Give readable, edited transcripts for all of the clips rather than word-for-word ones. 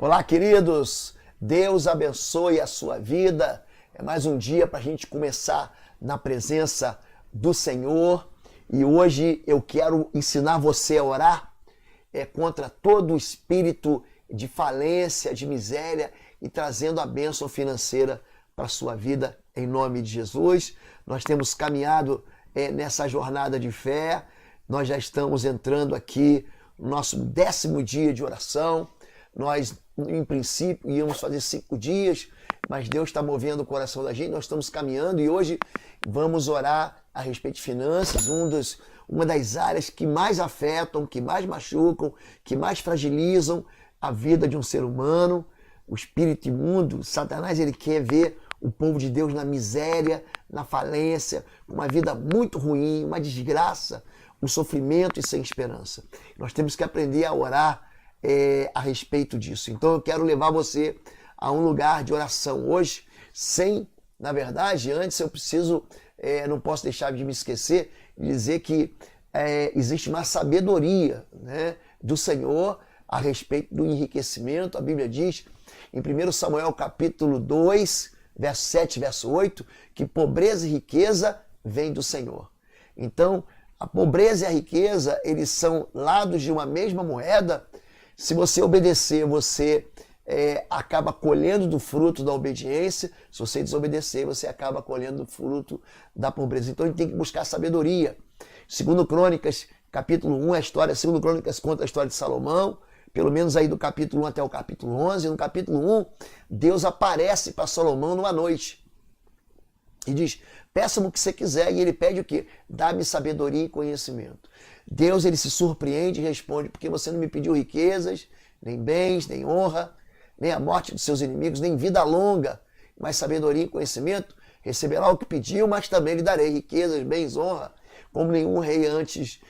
Olá, queridos! Deus abençoe a sua vida. É mais um dia para a gente começar na presença do Senhor. E hoje eu quero ensinar você a orar contra todo o espírito de falência, de miséria e trazendo a bênção financeira para a sua vida em nome de Jesus. Nós temos caminhado nessa jornada de fé. Nós já estamos entrando aqui no nosso 10º dia de oração. Nós, em princípio, íamos fazer 5 dias, mas Deus está movendo o coração da gente, nós estamos caminhando e hoje vamos orar a respeito de finanças, uma das áreas que mais afetam, que mais machucam, que mais fragilizam a vida de um ser humano. O espírito imundo, Satanás, ele quer ver o povo de Deus na miséria, na falência, uma vida muito ruim, uma desgraça, um sofrimento e sem esperança. Nós temos que aprender a orar a respeito disso. Então eu quero levar você a um lugar de oração hoje, na verdade, antes eu preciso, não posso deixar de me esquecer, de dizer que existe uma sabedoria, né, do Senhor a respeito do enriquecimento. A Bíblia diz, em 1 Samuel capítulo 2, verso 7, verso 8, que pobreza e riqueza vêm do Senhor. Então, a pobreza e a riqueza, eles são lados de uma mesma moeda. Se você obedecer, você acaba colhendo do fruto da obediência. Se você desobedecer, você acaba colhendo do fruto da pobreza. Então a gente tem que buscar sabedoria. 2 Crônicas, capítulo 1, a história, 2 Crônicas conta a história de Salomão, pelo menos aí do capítulo 1 até o capítulo 11. No capítulo 1, Deus aparece para Salomão numa noite e diz: peça-me o que você quiser. E ele pede o quê? Dá-me sabedoria e conhecimento. Deus, ele se surpreende e responde: porque você não me pediu riquezas, nem bens, nem honra, nem a morte dos seus inimigos, nem vida longa, mas sabedoria e conhecimento. Receberá o que pediu, mas também lhe darei riquezas, bens, honra, como nenhum rei antes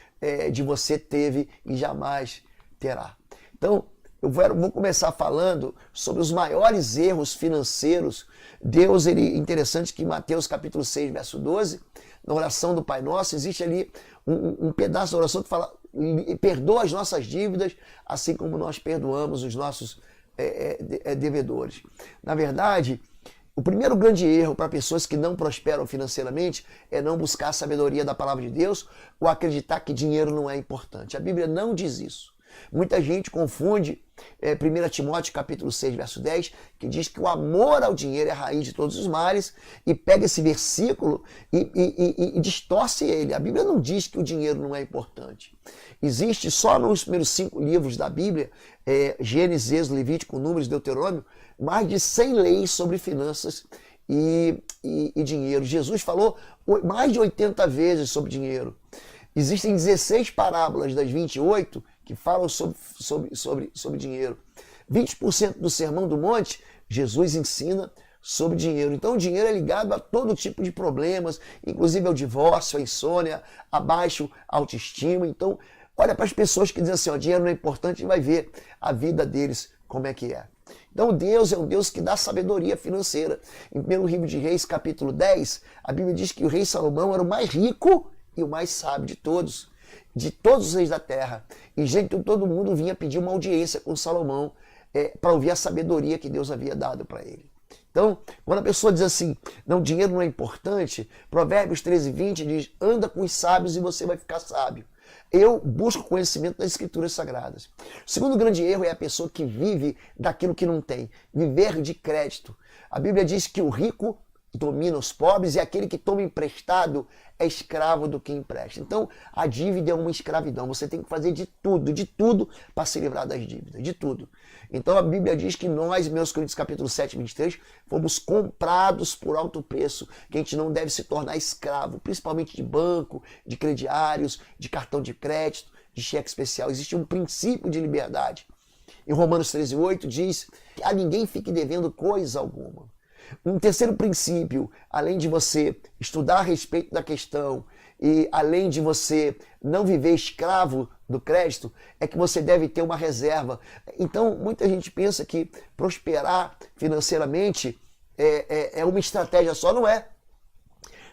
de você teve e jamais terá. Então, eu vou começar falando sobre os maiores erros financeiros. Deus, interessante que em Mateus capítulo 6, verso 12, na oração do Pai Nosso, existe ali um pedaço da oração que fala: perdoa as nossas dívidas, assim como nós perdoamos os nossos devedores. Na verdade, o primeiro grande erro para pessoas que não prosperam financeiramente é não buscar a sabedoria da palavra de Deus ou acreditar que dinheiro não é importante. A Bíblia não diz isso. Muita gente confunde 1 Timóteo capítulo 6, verso 10, que diz que o amor ao dinheiro é a raiz de todos os males, e pega esse versículo e distorce ele. A Bíblia não diz que o dinheiro não é importante. Existe só nos primeiros 5 livros da Bíblia, Gênesis, Êxodo, Levítico, Números, Deuteronômio, mais de 100 leis sobre finanças e dinheiro. Jesus falou mais de 80 vezes sobre dinheiro. Existem 16 parábolas das 28 que falam sobre dinheiro. 20% do Sermão do Monte, Jesus ensina sobre dinheiro. Então o dinheiro é ligado a todo tipo de problemas, inclusive ao divórcio, à insônia, a baixa autoestima. Então, olha para as pessoas que dizem assim: ó, dinheiro não é importante, e vai ver a vida deles como é que é. Então Deus é um Deus que dá sabedoria financeira. Em 1 livro de Reis, capítulo 10, a Bíblia diz que o rei Salomão era o mais rico e o mais sábio de todos os reis da terra. E gente, todo mundo vinha pedir uma audiência com Salomão para ouvir a sabedoria que Deus havia dado para ele. Então, quando a pessoa diz assim: não, dinheiro não é importante, Provérbios 13:20 diz: anda com os sábios e você vai ficar sábio. Eu busco conhecimento das Escrituras Sagradas. O segundo grande erro é a pessoa que vive daquilo que não tem, viver de crédito. A Bíblia diz que o rico domina os pobres e aquele que toma emprestado é escravo do que empresta. Então, a dívida é uma escravidão. Você tem que fazer de tudo para se livrar das dívidas, de tudo. Então, a Bíblia diz que nós, meus Coríntios capítulo 7, 23, fomos comprados por alto preço, que a gente não deve se tornar escravo, principalmente de banco, de crediários, de cartão de crédito, de cheque especial. Existe um princípio de liberdade. Em Romanos 13:8 diz que a ninguém fique devendo coisa alguma. Um terceiro princípio, além de você estudar a respeito da questão e além de você não viver escravo do crédito, é que você deve ter uma reserva. Então, muita gente pensa que prosperar financeiramente é uma estratégia só. Não é.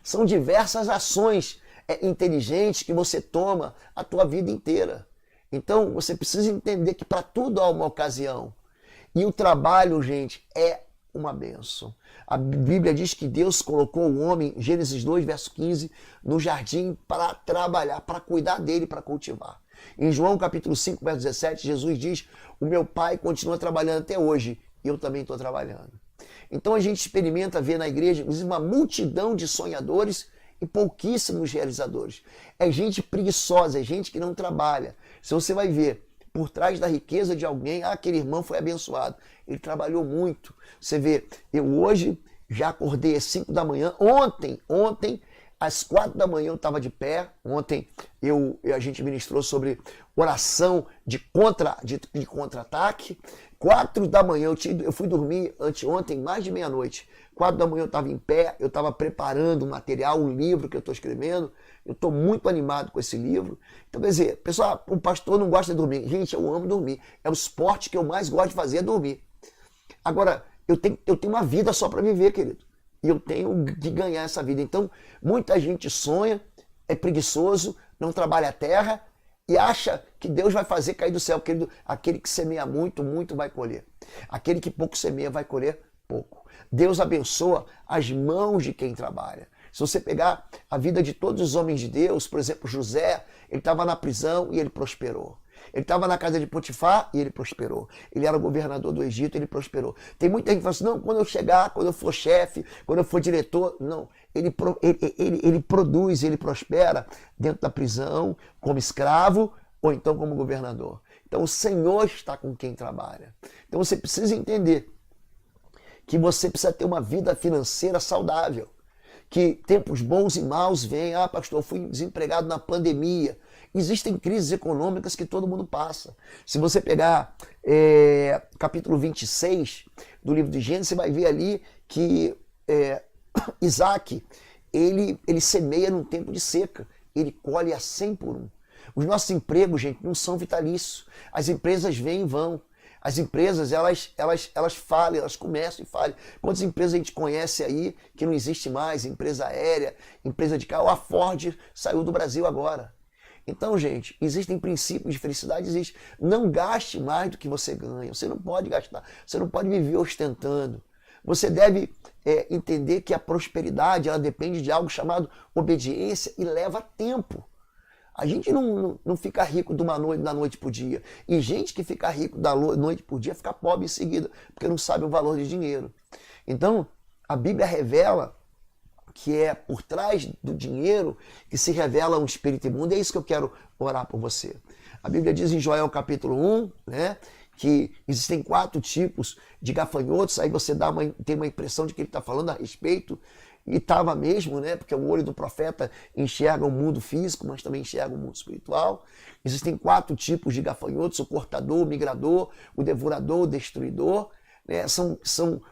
São diversas ações inteligentes que você toma a tua vida inteira. Então, você precisa entender que para tudo há uma ocasião. E o trabalho, gente, é uma bênção. A Bíblia diz que Deus colocou o homem, Gênesis 2, verso 15, no jardim para trabalhar, para cuidar dele, para cultivar. Em João capítulo 5, verso 17, Jesus diz: o meu Pai continua trabalhando até hoje, e eu também estou trabalhando. Então a gente experimenta ver na igreja, inclusive, uma multidão de sonhadores e pouquíssimos realizadores. É gente preguiçosa, é gente que não trabalha. Se você vai ver por trás da riqueza de alguém, aquele irmão foi abençoado. Ele trabalhou muito. Você vê, eu hoje já acordei às 5 da manhã. Ontem, às 4 da manhã eu estava de pé. Ontem a gente ministrou sobre oração de contra-ataque. 4 da manhã eu fui dormir anteontem, mais de meia-noite. 4 da manhã eu estava em pé, eu estava preparando um material, um livro que eu estou escrevendo. Eu estou muito animado com esse livro. Então, quer dizer, pessoal, o pastor não gosta de dormir. Gente, eu amo dormir. É o esporte que eu mais gosto de fazer, é dormir. Agora, eu tenho uma vida só para viver, querido. E eu tenho que ganhar essa vida. Então, muita gente sonha, é preguiçoso, não trabalha a terra e acha que Deus vai fazer cair do céu. Querido, aquele que semeia muito, muito vai colher. Aquele que pouco semeia vai colher pouco. Deus abençoa as mãos de quem trabalha. Se você pegar a vida de todos os homens de Deus, por exemplo, José, ele estava na prisão e ele prosperou. Ele estava na casa de Potifar e ele prosperou. Ele era governador do Egito e ele prosperou. Tem muita gente que fala assim, não, quando eu chegar, quando eu for chefe, quando eu for diretor, não. Ele produz, ele prospera dentro da prisão, como escravo ou então como governador. Então o Senhor está com quem trabalha. Então você precisa entender que você precisa ter uma vida financeira saudável. Que tempos bons e maus vêm. Ah, pastor, eu fui desempregado na pandemia. Existem crises econômicas que todo mundo passa. Se você pegar capítulo 26 do livro de Gênesis, você vai ver ali que Isaac, ele semeia num tempo de seca. Ele colhe a 100 por 1. Os nossos empregos, gente, não são vitalícios. As empresas vêm e vão. As empresas, elas falham, elas começam e falham. Quantas empresas a gente conhece aí que não existe mais? Empresa aérea, empresa de carro. A Ford saiu do Brasil agora. Então, gente, existem princípios de felicidade, existe. Não gaste mais do que você ganha. Você não pode gastar. Você não pode viver ostentando. Você deve entender que a prosperidade, ela depende de algo chamado obediência e leva tempo. A gente não fica rico da noite para o dia. E gente que fica rico da noite para o dia fica pobre em seguida, porque não sabe o valor de dinheiro. Então, a Bíblia revela que é por trás do dinheiro que se revela um espírito imundo. É isso que eu quero orar por você. A Bíblia diz em Joel capítulo 1, né, que existem 4 tipos de gafanhotos. Aí você tem uma impressão de que ele está falando a respeito. E estava mesmo, né? Porque o olho do profeta enxerga o mundo físico, mas também enxerga o mundo espiritual. Existem 4 tipos de gafanhotos: o cortador, o migrador, o devorador, o destruidor. Né?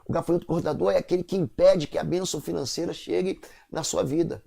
O gafanhoto cortador é aquele que impede que a bênção financeira chegue na sua vida.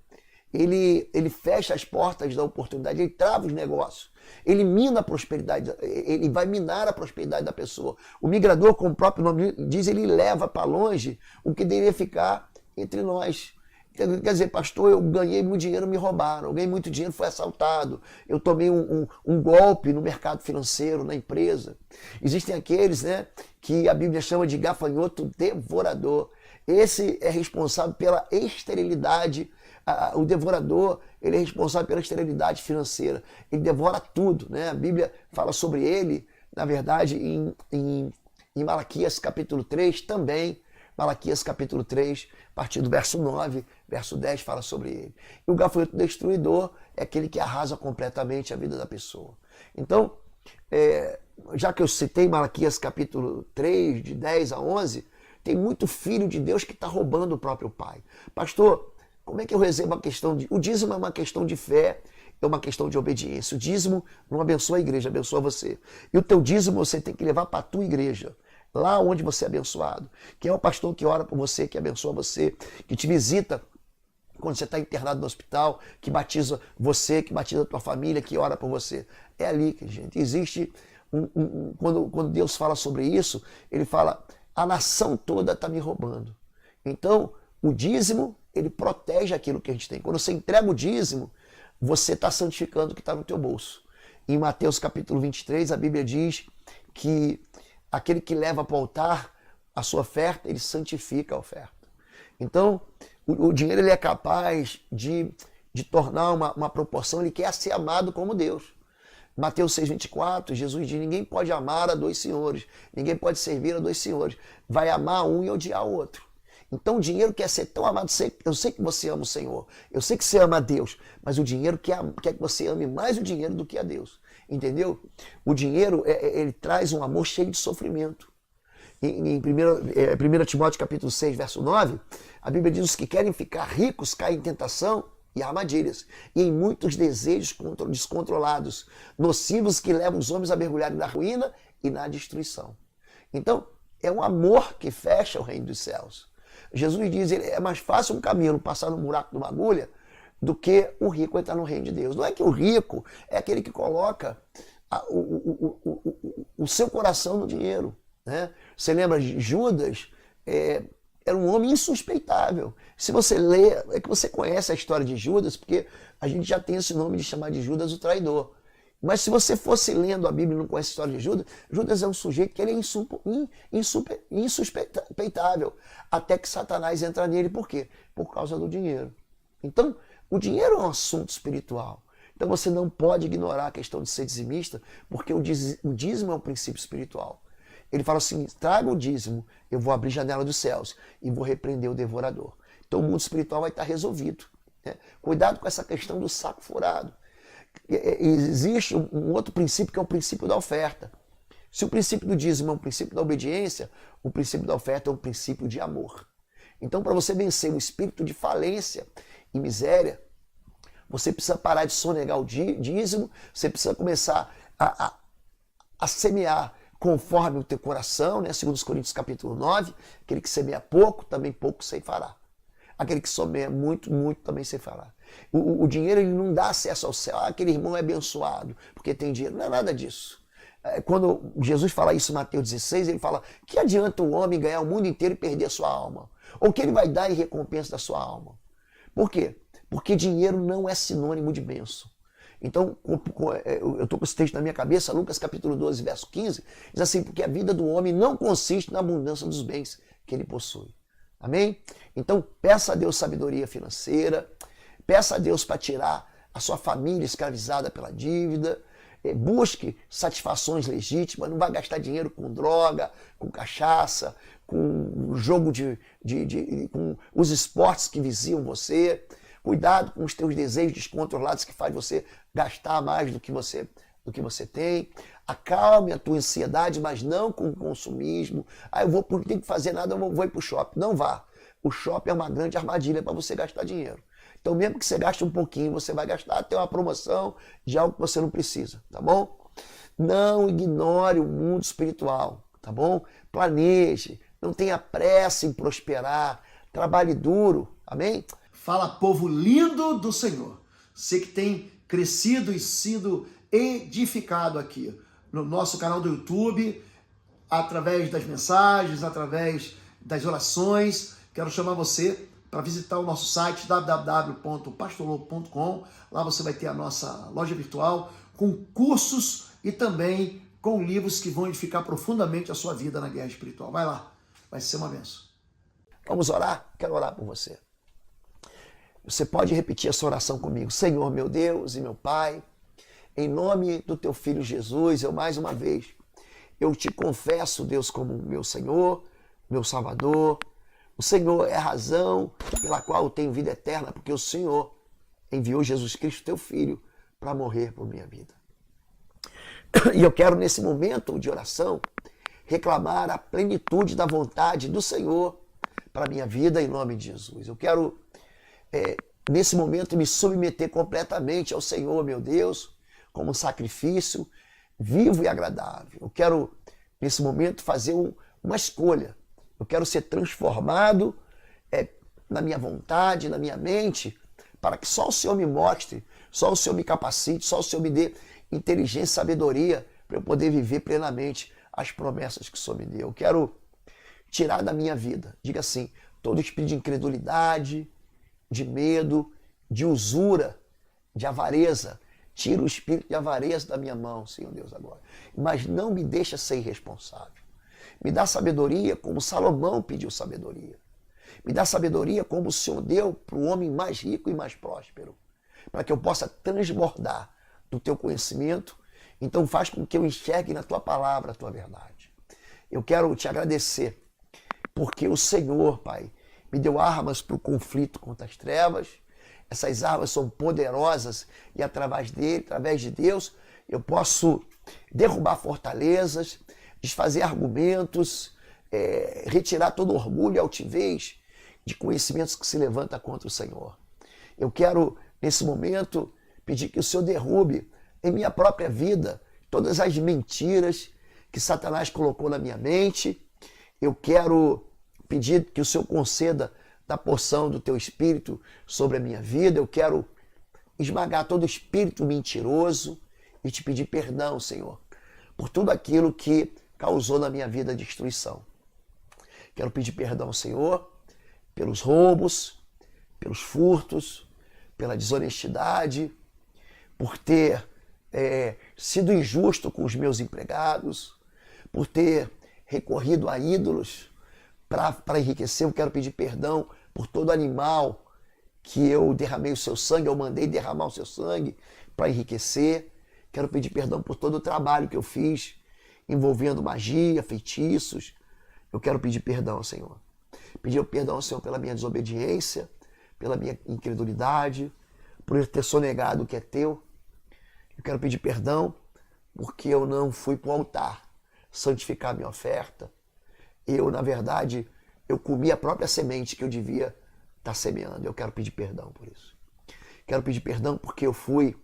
Ele fecha as portas da oportunidade, ele trava os negócios, ele mina a prosperidade, ele vai minar a prosperidade da pessoa. O migrador, como o próprio nome diz, ele leva para longe o que deveria ficar entre nós. Quer dizer, pastor, eu ganhei muito dinheiro, me roubaram. Eu ganhei muito dinheiro, fui assaltado. Eu tomei um golpe no mercado financeiro, na empresa. Existem aqueles, né, que a Bíblia chama de gafanhoto devorador. Esse é responsável pela esterilidade. O devorador, ele é responsável pela esterilidade financeira. Ele devora tudo, né? A Bíblia fala sobre ele, na verdade, em Malaquias capítulo 3 também. Malaquias capítulo 3, a partir do verso 9, verso 10, fala sobre ele. E o gafanhoto destruidor é aquele que arrasa completamente a vida da pessoa. Então, já que eu citei Malaquias capítulo 3, de 10 a 11, tem muito filho de Deus que está roubando o próprio pai. Pastor, como é que eu recebo a questão de... O dízimo é uma questão de fé, é uma questão de obediência. O dízimo não abençoa a igreja, abençoa você. E o teu dízimo você tem que levar para a tua igreja. Lá onde você é abençoado. Quem é o pastor que ora por você, que abençoa você, que te visita quando você está internado no hospital, que batiza você, que batiza a tua família, que ora por você. É ali que, gente, existe... Quando Deus fala sobre isso, ele fala, a nação toda está me roubando. Então, o dízimo, ele protege aquilo que a gente tem. Quando você entrega o dízimo, você está santificando o que está no teu bolso. Em Mateus capítulo 23, a Bíblia diz que aquele que leva para o altar a sua oferta, ele santifica a oferta. Então, o dinheiro ele é capaz de tornar uma proporção, ele quer ser amado como Deus. Mateus 6,24, Jesus diz, ninguém pode amar a dois senhores, ninguém pode servir a dois senhores, vai amar um e odiar o outro. Então o dinheiro quer ser tão amado, eu sei que você ama o Senhor, eu sei que você ama a Deus, mas o dinheiro quer que você ame mais o dinheiro do que a Deus, entendeu? O dinheiro, ele traz um amor cheio de sofrimento. Em 1 Timóteo capítulo 6, verso 9, a Bíblia diz, os que querem ficar ricos caem em tentação e armadilhas, e em muitos desejos descontrolados, nocivos que levam os homens a mergulharem na ruína e na destruição. Então, é um amor que fecha o reino dos céus. Jesus diz, é mais fácil um camelo passar no buraco de uma agulha do que o rico entrar no reino de Deus. Não é que o rico é aquele que coloca o seu coração no dinheiro, né? Você lembra de Judas? Era um homem insuspeitável. Se você lê, é que você conhece a história de Judas, porque a gente já tem esse nome de chamar de Judas o traidor. Mas se você fosse lendo a Bíblia e não conhece a história de Judas, Judas é um sujeito que ele é insuspeitável, até que Satanás entra nele. Por quê? Por causa do dinheiro. Então, o dinheiro é um assunto espiritual. Então você não pode ignorar a questão de ser dizimista, porque o dízimo é um princípio espiritual. Ele fala assim, traga o dízimo, eu vou abrir a janela dos céus e vou repreender o devorador. Então o mundo espiritual vai estar resolvido, né? Cuidado com essa questão do saco furado. Existe um outro princípio que é o princípio da oferta. Se o princípio do dízimo é um princípio da obediência, o princípio da oferta é um princípio de amor. Então, para você vencer o espírito de falência e miséria, você precisa parar de sonegar o dízimo, você precisa começar a semear conforme o teu coração, né? Segundo os Coríntios capítulo 9, aquele que semeia pouco, também pouco ceifará. Aquele que semeia muito, muito também ceifará. O dinheiro ele não dá acesso ao céu. Aquele irmão é abençoado porque tem dinheiro. Não é nada disso. Quando Jesus fala isso em Mateus 16, ele fala, que adianta o homem ganhar o mundo inteiro e perder a sua alma? Ou o que ele vai dar em recompensa da sua alma? Por quê? Porque dinheiro não é sinônimo de bênção. Então, eu estou com esse texto na minha cabeça, Lucas capítulo 12, verso 15, diz assim, porque a vida do homem não consiste na abundância dos bens que ele possui. Amém? Então, peça a Deus sabedoria financeira, peça a Deus para tirar a sua família escravizada pela dívida, busque satisfações legítimas, não vai gastar dinheiro com droga, com cachaça, com jogo com os esportes que viziam você. Cuidado com os teus desejos descontrolados que faz você gastar mais do que você tem. Acalme a tua ansiedade, mas não com o consumismo. Eu não tenho que fazer nada, eu vou ir para o shopping. Não vá. O shopping é uma grande armadilha para você gastar dinheiro. Então, mesmo que você gaste um pouquinho, você vai gastar até uma promoção de algo que você não precisa, tá bom? Não ignore o mundo espiritual, tá bom? Planeje, não tenha pressa em prosperar, trabalhe duro, amém? Fala, povo lindo do Senhor. Você que tem crescido e sido edificado aqui no nosso canal do YouTube, através das mensagens, através das orações. Quero chamar você para visitar o nosso site www.pastorlobo.com. Lá você vai ter a nossa loja virtual com cursos e também com livros que vão edificar profundamente a sua vida na guerra espiritual. Vai lá, vai ser uma bênção. Vamos orar? Quero orar por você. Você pode repetir essa oração comigo. Senhor, meu Deus e meu Pai, em nome do teu Filho Jesus, eu mais uma vez, eu te confesso, Deus, como meu Senhor, meu Salvador. O Senhor é a razão pela qual eu tenho vida eterna, porque o Senhor enviou Jesus Cristo, teu Filho, para morrer por minha vida. E eu quero, nesse momento de oração, reclamar a plenitude da vontade do Senhor para a minha vida, em nome de Jesus. Eu quero, nesse momento, me submeter completamente ao Senhor, meu Deus, como um sacrifício vivo e agradável. Eu quero, nesse momento, fazer uma escolha. Eu quero ser transformado na minha vontade, na minha mente, para que só o Senhor me mostre, só o Senhor me capacite, só o Senhor me dê inteligência e sabedoria para eu poder viver plenamente as promessas que o Senhor me deu. Eu quero tirar da minha vida, diga assim, todo espírito de incredulidade, de medo, de usura, de avareza. Tira o espírito de avareza da minha mão, Senhor Deus, agora. Mas não me deixa ser irresponsável. Me dá sabedoria como Salomão pediu sabedoria. Me dá sabedoria como o Senhor deu para o homem mais rico e mais próspero, para que eu possa transbordar do teu conhecimento. Então faz com que eu enxergue na tua palavra a tua verdade. Eu quero te agradecer, porque o Senhor, Pai, me deu armas para o conflito contra as trevas. Essas armas são poderosas e através de Deus, eu posso derrubar fortalezas, desfazer argumentos, retirar todo orgulho e altivez de conhecimentos que se levanta contra o Senhor. Eu quero, nesse momento, pedir que o Senhor derrube em minha própria vida todas as mentiras que Satanás colocou na minha mente. Eu quero pedir que o Senhor conceda da porção do teu Espírito sobre a minha vida. Eu quero esmagar todo espírito mentiroso e te pedir perdão, Senhor, por tudo aquilo que causou na minha vida destruição. Quero pedir perdão, Senhor, pelos roubos, pelos furtos, pela desonestidade, por ter sido injusto com os meus empregados, por ter recorrido a ídolos para enriquecer. Eu quero pedir perdão por todo animal que eu derramei o seu sangue, eu mandei derramar o seu sangue para enriquecer. Quero pedir perdão por todo o trabalho que eu fiz envolvendo magia, feitiços. Eu quero pedir perdão, Senhor. Pedir perdão, Senhor, pela minha desobediência, pela minha incredulidade, por eu ter sonegado o que é teu. Eu quero pedir perdão porque eu não fui para o altar santificar a minha oferta. Eu, na verdade, eu comi a própria semente que eu devia estar semeando. Eu quero pedir perdão por isso. Quero pedir perdão porque eu fui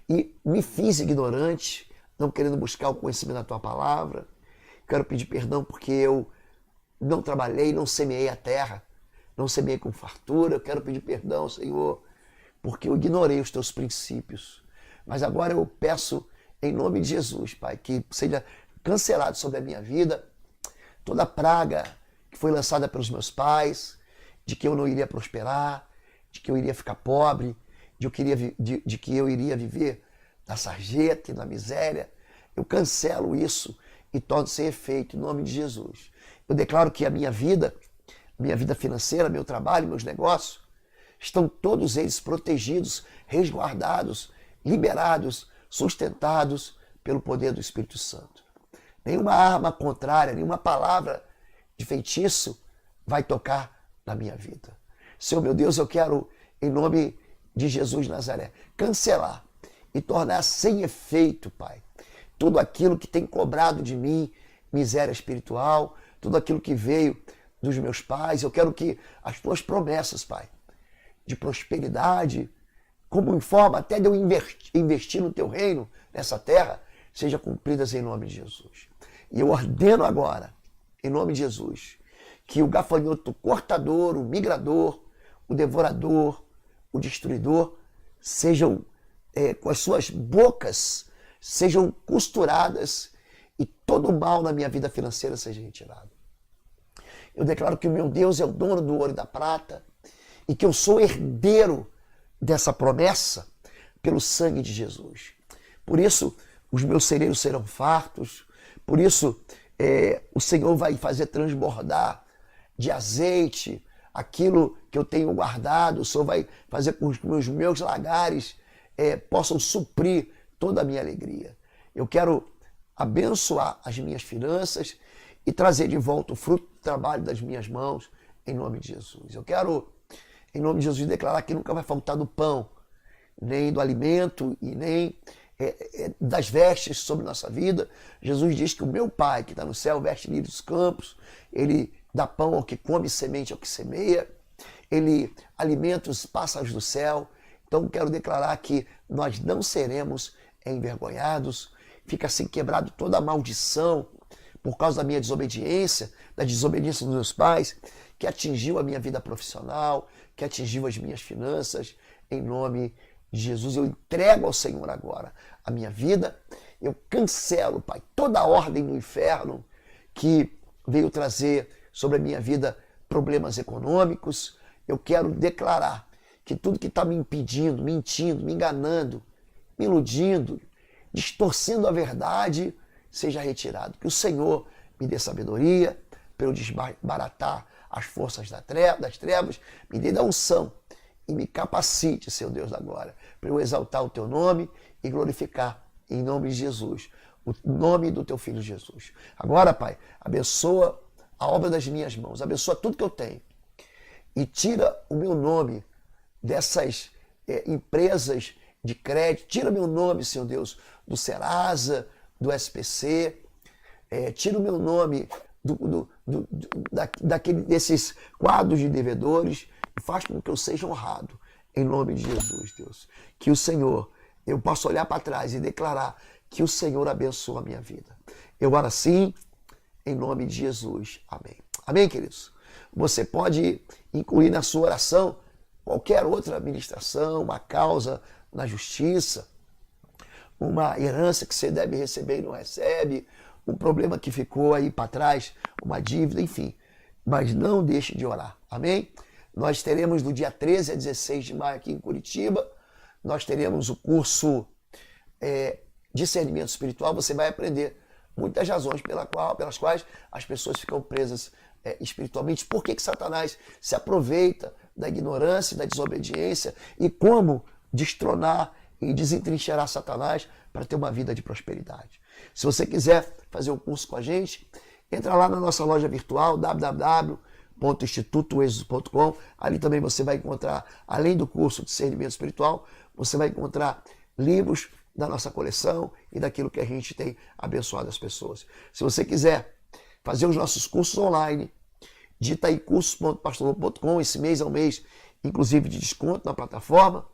e me fiz ignorante, não querendo buscar o conhecimento da tua palavra. Quero pedir perdão porque eu não trabalhei, não semeei a terra, não semeei com fartura. Eu quero pedir perdão, Senhor, porque eu ignorei os teus princípios. Mas agora eu peço, em nome de Jesus, Pai, que seja cancelado sobre a minha vida toda praga que foi lançada pelos meus pais, de que eu não iria prosperar, de que eu iria ficar pobre, de que eu iria viver na sarjeta e na miséria. Eu cancelo isso e torno sem efeito em nome de Jesus. Eu declaro que a minha vida financeira, meu trabalho, meus negócios, estão todos eles protegidos, resguardados, liberados, sustentados pelo poder do Espírito Santo. Nenhuma arma contrária, nenhuma palavra de feitiço vai tocar na minha vida. Senhor, meu Deus, eu quero, em nome de Jesus de Nazaré, cancelar e tornar sem efeito, Pai, tudo aquilo que tem cobrado de mim miséria espiritual, tudo aquilo que veio dos meus pais. Eu quero que as tuas promessas, Pai, de prosperidade, como em forma até de eu investir no teu reino, nessa terra, sejam cumpridas em nome de Jesus. E eu ordeno agora, em nome de Jesus, que o gafanhoto cortador, o migrador, o devorador, o destruidor, sejam, com as suas bocas, sejam costuradas e todo o mal na minha vida financeira seja retirado. Eu declaro que o meu Deus é o dono do ouro e da prata e que eu sou herdeiro dessa promessa pelo sangue de Jesus. Por isso, os meus celeiros serão fartos, por isso o Senhor vai fazer transbordar de azeite aquilo que eu tenho guardado. O Senhor vai fazer com que os meus lagares possam suprir toda a minha alegria. Eu quero abençoar as minhas finanças e trazer de volta o fruto do trabalho das minhas mãos, em nome de Jesus. Eu quero, em nome de Jesus, declarar que nunca vai faltar do pão, nem do alimento e nem das vestes sobre nossa vida. Jesus diz que o meu Pai, que está no céu, veste livre dos campos, ele dá pão ao que come, semente ao que semeia, ele alimenta os pássaros do céu. Então quero declarar que nós não seremos envergonhados. Fica assim quebrado toda a maldição por causa da minha desobediência, da desobediência dos meus pais, que atingiu a minha vida profissional, que atingiu as minhas finanças. Em nome de Jesus, eu entrego ao Senhor agora a minha vida. Eu cancelo, Pai, toda a ordem do inferno que veio trazer sobre a minha vida problemas econômicos. Eu quero declarar que tudo que está me impedindo, mentindo, me enganando, me iludindo, distorcendo a verdade, seja retirado. Que o Senhor me dê sabedoria para eu desbaratar as forças das trevas, me dê da unção e me capacite, Senhor Deus da glória, para eu exaltar o teu nome e glorificar em nome de Jesus, o nome do teu filho Jesus. Agora, Pai, abençoa a obra das minhas mãos, abençoa tudo que eu tenho e tira o meu nome dessas empresas de crédito, tira meu nome, Senhor Deus, do Serasa, do SPC, tira o meu nome desses quadros de devedores e faz com que eu seja honrado, em nome de Jesus, Deus. Que o Senhor, eu possa olhar para trás e declarar que o Senhor abençoa a minha vida. Eu oro assim, em nome de Jesus. Amém. Amém, queridos? Você pode incluir na sua oração qualquer outra administração, uma causa na justiça, uma herança que você deve receber e não recebe, um problema que ficou aí para trás, uma dívida, enfim. Mas não deixe de orar. Amém? Nós teremos do dia 13 a 16 de maio aqui em Curitiba, nós teremos o curso Discernimento Espiritual. Você vai aprender muitas razões pelas quais as pessoas ficam presas espiritualmente. Por que Satanás se aproveita da ignorância e da desobediência e como destronar e desentrincheirar Satanás para ter uma vida de prosperidade. Se você quiser fazer um curso com a gente, entra lá na nossa loja virtual www.institutoexo.com. Ali também você vai encontrar, além do curso de Discernimento Espiritual, você vai encontrar livros da nossa coleção e daquilo que a gente tem abençoado as pessoas. Se você quiser fazer os nossos cursos online, digita aí cursos.pastorlobo.com. Esse mês é um mês, inclusive, de desconto na plataforma.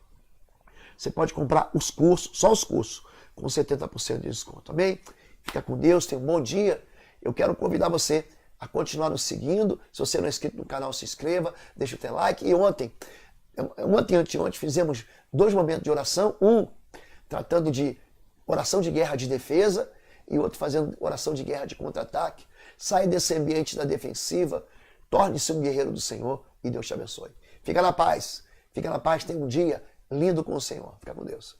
Você pode comprar os cursos, só os cursos, com 70% de desconto, amém? Fica com Deus, tenha um bom dia. Eu quero convidar você a continuar nos seguindo. Se você não é inscrito no canal, se inscreva, deixa o teu like. E ontem fizemos 2 momentos de oração, um tratando de oração de guerra de defesa e outro fazendo oração de guerra de contra-ataque. Saia desse ambiente da defensiva, torne-se um guerreiro do Senhor e Deus te abençoe. Fica na paz, tenha um dia lindo com o Senhor. Fica com Deus.